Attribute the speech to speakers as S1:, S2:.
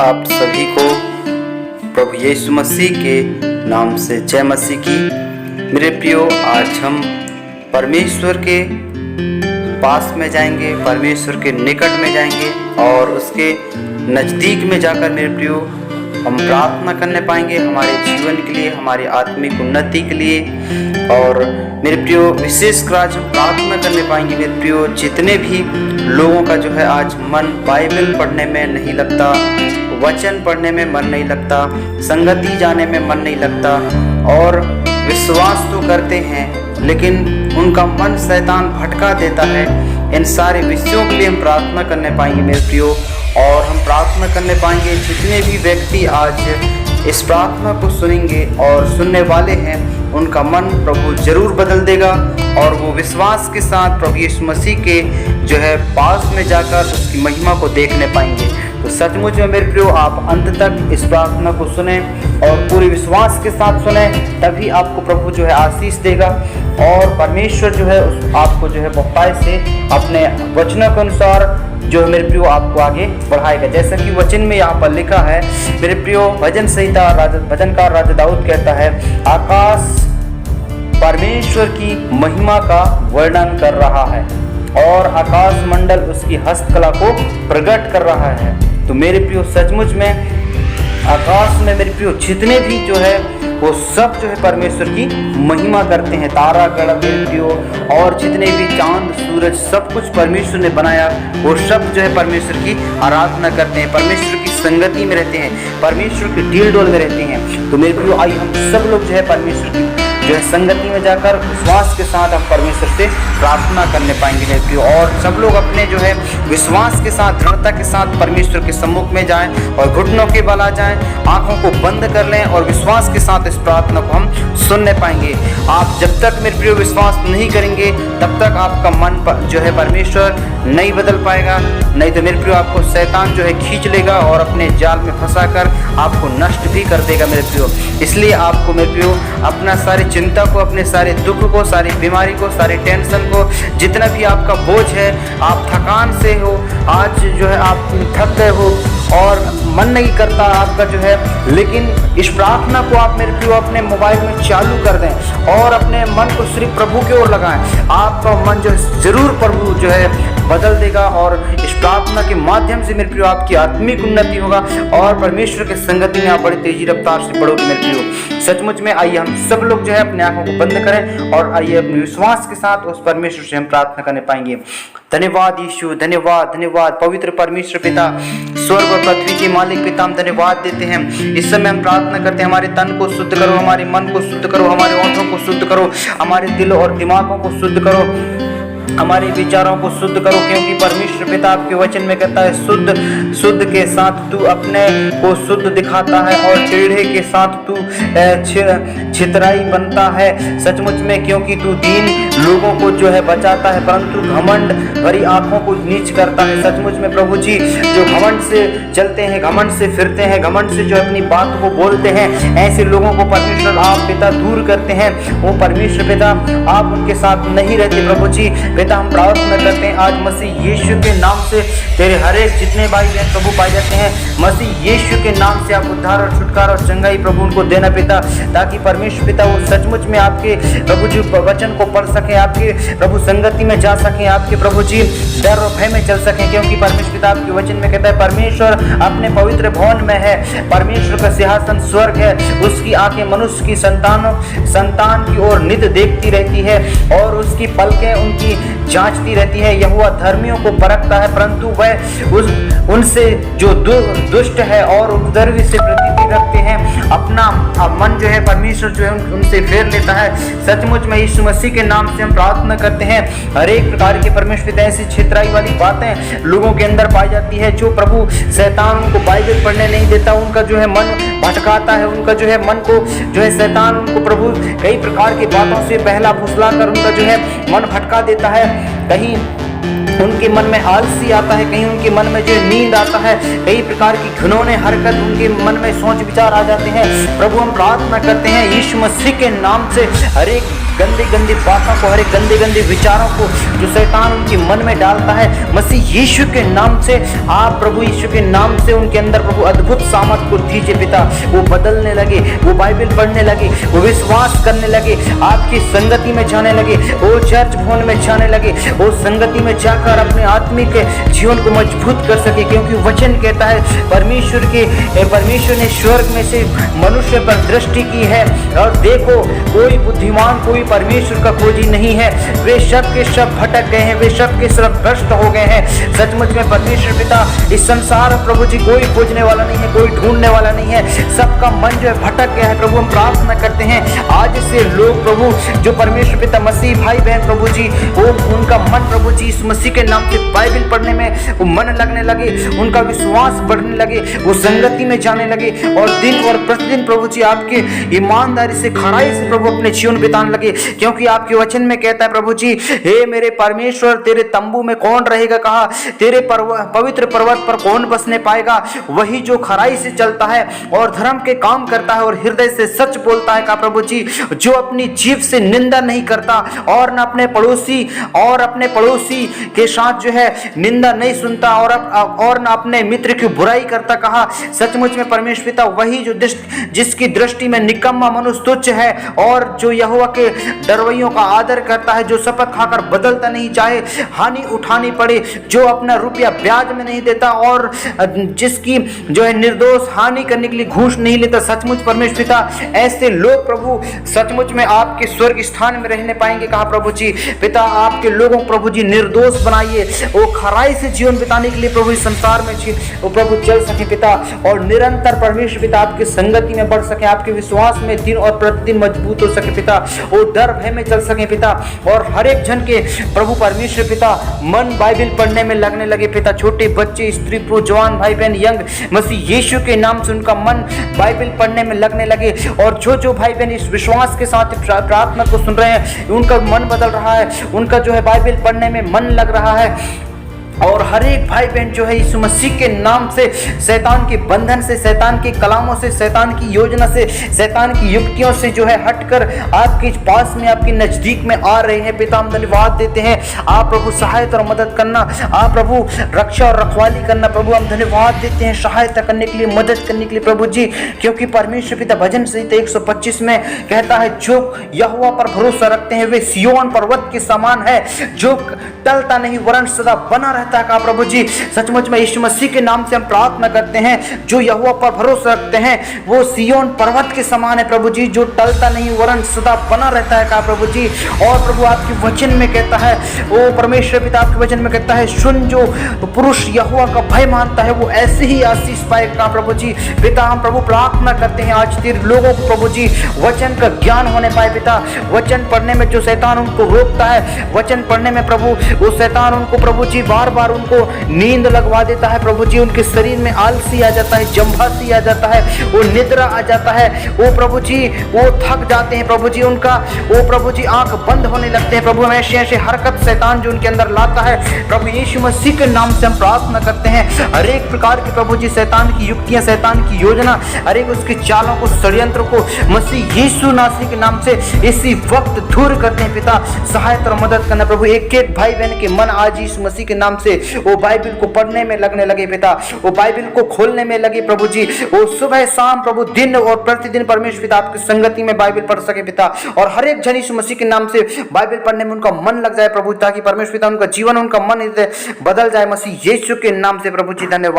S1: आप सभी को प्रभु यीशु मसीह के नाम से जय मसीह की। मेरे प्रियो, आज हम परमेश्वर के पास में जाएंगे, परमेश्वर के निकट में जाएंगे और उसके नज़दीक में जाकर मेरे प्रियो हम प्रार्थना करने पाएंगे हमारे जीवन के लिए, हमारी आत्मिक उन्नति के लिए। और मेरे प्रियो, विशेषकर आज हम प्रार्थना करने पाएंगे मेरे प्रियो, जितने भी लोगों का जो है आज मन बाइबल पढ़ने में नहीं लगता, वचन पढ़ने में मन नहीं लगता, संगति जाने में मन नहीं लगता और विश्वास तो करते हैं लेकिन उनका मन शैतान भटका देता है। इन सारे विषयों के लिए हम प्रार्थना करने पाएंगे मेरे प्रियो। और हम प्रार्थना करने पाएंगे जितने भी व्यक्ति आज इस प्रार्थना को सुनेंगे और सुनने वाले हैं, उनका मन प्रभु जरूर बदल देगा और वो विश्वास के साथ प्रभु यीशु मसीह के जो है पास में जाकर उसकी महिमा को देखने पाएंगे। तो सचमुच में मेरे प्रियो, आप अंत तक इस प्रार्थना को सुने और पूरे विश्वास के साथ सुने, तभी आपको प्रभु जो है आशीष देगा और परमेश्वर जो है आपको जो है बहुतायत से अपने वचनों के अनुसार जो है मेरे प्रियो आपको आगे बढ़ाएगा। जैसा कि वचन में यहाँ पर लिखा है मेरे प्रियो, भजन संहिता भजनकार राजा दाऊद कहता है, आकाश परमेश्वर की महिमा का वर्णन कर रहा है और आकाश मंडल उसकी हस्तकला को प्रकट कर रहा है। तो मेरे प्रियो, सचमुच में आकाश में मेरे प्रियो जितने भी जो है वो सब जो है परमेश्वर की महिमा करते हैं। तारा गण मेरे प्रियो और जितने भी चांद सूरज सब कुछ परमेश्वर ने बनाया, वो सब जो है परमेश्वर की आराधना करते हैं, परमेश्वर की संगति में रहते हैं, परमेश्वर की डील डोल में रहते हैं। तो मेरे प्रियो, आइए हम सब लोग जो है परमेश्वर की जो है संगति में जाकर विश्वास के साथ हम परमेश्वर से प्रार्थना करने पाएंगे मेरे प्रियो। और सब लोग अपने जो है विश्वास के साथ, दृढ़ता के साथ परमेश्वर के सम्मुख में जाएं और घुटनों के बल आ जाएं, आंखों को बंद कर लें और विश्वास के साथ इस प्रार्थना को हम सुनने पाएंगे। आप जब तक मेरे प्रियो विश्वास नहीं करेंगे तब तक आपका मन जो है परमेश्वर नहीं बदल पाएगा, नहीं तो मेरे प्रियो आपको शैतान जो है खींच लेगा और अपने जाल में फंसाकर आपको नष्ट भी कर देगा मेरे प्रियो। इसलिए आपको मेरे प्रियो अपना सारी चिंता को, अपने सारे दुख को, सारी बीमारी को, सारे टेंशन को, जितना भी आपका बोझ है, आप थकान से हो, आज जो है आप थक गए हो और मन नहीं करता आपका जो है, लेकिन इस प्रार्थना को आप मेरे प्रियो अपने मोबाइल में चालू कर दें और अपने मन को सिर्फ प्रभु की ओर लगाएं। आपका मन जो है जरूर प्रभु जो है बदल देगा और इस प्रार्थना के माध्यम से मेरे प्रियो आपकी आत्मिक उन्नति होगा और परमेश्वर के संगति में आप बड़ी तेजी रफ्तार से बढ़ोगे मेरे प्रियो। सचमुच में आइए हम सब लोग जो है अपने आंखों को बंद करें और आइए अपने विश्वास के साथ उस परमेश्वर से हम प्रार्थना करने पाएंगे। धन्यवाद यीशु, धन्यवाद धन्यवाद पवित्र परमेश्वर पिता, स्वर्ग और पृथ्वी के मालिक पिता, हम धन्यवाद देते हैं। इस समय हम प्रार्थना करते हैं, हमारे तन को शुद्ध करो, हमारे मन को शुद्ध करो, हमारे ओठों को शुद्ध करो, हमारे दिल और दिमागों को शुद्ध करो, हमारे विचारों को शुद्ध करो, क्योंकि परमेश्वर पिता आपके वचन में कहता है, शुद्ध के साथ तू अपने को शुद्ध दिखाता है और टेढ़े के साथ तू छितराई बनता है। सचमुच में क्योंकि तू दीन लोगों को जो है बचाता है, परंतु घमंड भरी आंखों को नीच करता है। सचमुच में प्रभु जी, जो घमंड से चलते हैं, घमंड से फिरते हैं, घमंड से जो अपनी बात को बोलते हैं, ऐसे लोगों को परमेश्वर आप पिता दूर करते हैं। वो परमेश्वर पिता आप उनके साथ नहीं रहते प्रभु जी। पिता हम प्रार्थना करते हैं आज मसीह यीशु के नाम से तेरे हरेक जितने भाई बहन प्रभु पाए जाते हैं, मसीह यीशु के नाम से आप उद्धार और छुटकारा और चंगाई प्रभु उनको देना पिता, ताकि परमेश्वर पिता वो सचमुच में आपके प्रभु जी वचन को पढ़ सकें, आपके प्रभु संगति में जा सकें, आपके प्रभु जी डर और भय में चल सकें। क्योंकि परमेश्वर पिता आपके वचन में कहता है, परमेश्वर अपने पवित्र भवन में है, परमेश्वर का सिंहासन स्वर्ग है, उसकी आंखें मनुष्य की संतान की ओर नित्य देखती रहती है और उसकी पलकें उनकी जांचती रहती है। यहोवा धर्मियों को परखता है, परंतु वह उनसे जो दुष्ट है और उपद्रवी से प्रीति रखते हैं, अपना मन जो है परमेश्वर जो है उनसे फेर लेता है। सचमुच में यीशु मसीह के नाम से हम प्रार्थना करते हैं, हर एक प्रकार की परमेश्वर ऐसी छितराई वाली बातें लोगों के अंदर पाई जाती है, जो प्रभु शैतान उनको बाइबल पढ़ने नहीं देता, उनका जो है मन भटकाता है, उनका जो है मन को जो है शैतान उनको प्रभु कई प्रकार की बातों से पहला फुसला कर उनका जो है मन भटका देता है। कहीं उनके मन में आलसी आता है, कहीं उनके मन में जो नींद आता है, कई प्रकार की घिनौने हरकत उनके मन में सोच विचार आ जाते हैं। प्रभु हम प्रार्थना करते हैं यीशु मसीह के नाम से हर एक गंदी गंदी बातों को, हर एक गंदे गंदे विचारों को जो शैतान उनके मन में डालता है, मसीह यीशु के नाम से आप प्रभु यीशु के नाम से उनके अंदर प्रभु अद्भुत सामर्थ को दीजिए पिता। वो बदलने लगे, वो बाइबल पढ़ने लगे, वो विश्वास करने लगे, आपकी संगति में जाने लगे, वो चर्च भवन में जाने लगे, वो संगति में जाकर अपने आत्मिक जीवन को मजबूत कर सके। क्योंकि वचन कहता है परमेश्वर ने स्वर्ग में से मनुष्य पर दृष्टि की है और देखो कोई बुद्धिमान, कोई परमेश्वर का खोजी नहीं है, वे सब के सब भटक गए हैं, वे सब के सब भ्रष्ट हो गए हैं। सचमुच में परमेश्वर पिता इस संसार प्रभु जी कोई खोजने वाला नहीं है, कोई ढूंढने वाला नहीं है, सबका मन जो है भटक गया है। प्रभु हम प्रार्थना करते हैं आज से लोग प्रभु जो परमेश्वर पिता मसीह भाई बहन प्रभु जी, वो उनका मन प्रभु जी इस मसीह के नाम से बाइबल पढ़ने में वो मन लगने लगे, उनका विश्वास बढ़ने लगे, वो संगति में जाने लगे और दिन और प्रतिदिन प्रभु जी आपके ईमानदारी से, खराई से प्रभु अपने जीवन बिताने लगे। क्योंकि आपके वचन में कहता है प्रभु जी, हे मेरे परमेश्वर तेरे तंबू में कौन रहेगा, कहा तेरे पवित्र पर्वत पर कौन बसने पाएगा। वही जो खराई से चलता है और धर्म के काम करता है और हृदय से सच बोलता है, कहा प्रभु जी, जो अपनी जीभ से निंदा नहीं करता और न अपने पड़ोसी के साथ जो है निंदा नहीं सुनता और न अपने मित्र की बुराई करता। कहा सचमुच में परमेश्वर पिता वही जो जिसकी दृष्टि में निकम्मा मनुष्य तुच्छ है और जो यहोवा के डरवैयों का आदर करता है, जो शपथ खाकर बदलता नहीं, चाहे हानि उठानी पड़े, जो अपना रुपया ब्याज में नहीं देता और जिसकी जो है निर्दोष हानि करने के लिए घूस नहीं लेता। सचमुच परमेश्वर पिता ऐसे लोग प्रभु सचमुच में आपके स्वर्ग स्थान में रहने पाएंगे। कहा प्रभु जी पिता आपके लोगों प्रभु जी निर्दोष बनाइए, वो खराई से जीवन बिताने के लिए प्रभु इस संसार में वो प्रभु चल सके पिता, और निरंतर परमेश्वर पिता आपकी संगति में बढ़ सके, आपके विश्वास में दिन और प्रतिदिन मजबूत हो सके पिता, वो डर भय में चल सके पिता, और हर एक जन के प्रभु परमेश्वर पिता मन बाइबल पढ़ने में लगने लगे पिता। छोटे बच्चे, स्त्री पुरुष, जवान भाई बहन, यंग मसीह यीशु के नाम से उनका मन बाइबल पढ़ने में लगने लगे, और जो भाई बहन इस विश्वास के साथ प्रार्थना को सुन रहे हैं उनका मन बदल रहा है, उनका जो है बाइबल पढ़ने में मन लग रहा है। और हर एक भाई बहन जो है यीशु मसीह के नाम से शैतान के बंधन से, शैतान के कलामों से, शैतान की योजना से, शैतान की युक्तियों से जो है हटकर आपके पास में, आपके नजदीक में आ रहे हैं पिता। हम धन्यवाद देते हैं, आप प्रभु सहायता और मदद करना, आप प्रभु रक्षा और रखवाली करना प्रभु। हम धन्यवाद देते हैं सहायता करने के लिए, मदद करने के लिए प्रभु जी, क्योंकि परमेश्वर पिता भजन संहिता 125 में कहता है जो यहोवा पर भरोसा रखते हैं वे सिय्योन पर्वत के समान है, जो टलता नहीं वरन सदा बना रहता है। कहा प्रभु जी सचमुच में यीशु मसीह के नाम से हम प्रार्थना करते हैं, जो यहोवा पर भरोसा रखते हैं वो सिय्योन पर्वत के समान है प्रभु जी, जो टलता नहीं वरन सदा बना रहता है। कहा प्रभु जी, और प्रभु आपके वचन में कहता है, वो परमेश्वर पिता आपके वचन में कहता है, सुन जो पुरुष यहोवा का भय मानता है वो ऐसे ही आशीष पाएगा। कहा प्रभु जी पिता हम प्रभु प्रार्थना करते हैं आज तेरे लोगों को प्रभु जी वचन का ज्ञान होने पाए पिता। वचन पढ़ने में जो शैतान उनको रोकता है, वचन पढ़ने में प्रभु वो शैतान उनको प्रभु जी बार बार उनको नींद लगवा देता है प्रभु जी, उनके शरीर में आलसी आ जाता है, जंभासी आ जाता है, वो निद्रा आ जाता है, वो प्रभु जी वो थक जाते हैं प्रभु जी, उनका वो प्रभु जी आंख बंद होने लगते हैं प्रभु। ऐसे हरकत शैतान जो उनके अंदर लाता है प्रभु यीशु मसीह के नाम से हम प्रार्थना करते हैं, हर एक प्रकार की प्रभु जी शैतान की युक्तियां, शैतान की योजना, हर एक उसके चालों को, षड्यंत्र को मसीह यीशु नासी के नाम से इसी वक्त दूर करते हैं पिता। सहायता और मदद करना प्रभु, एक एक भाई बहन के मन आज यीशु मसीह के नाम से वो बाइबल को पढ़ने में लगने लगे पिता, वो बाइबल को खोलने में लगे प्रभु जी, वो सुबह शाम प्रभु दिन और प्रतिदिन परमेश्वर पिता आपकी संगति में बाइबल पढ़ सके पिता, और हर एक जन यीशु मसीह के नाम से बाइबल पढ़ने में उनका मन लग जाए प्रभु, ताकि परमेश्वर पिता उनका जीवन, उनका मन बदल जाए मसीह यीशु के नाम से प्रभु जी। धन्यवाद।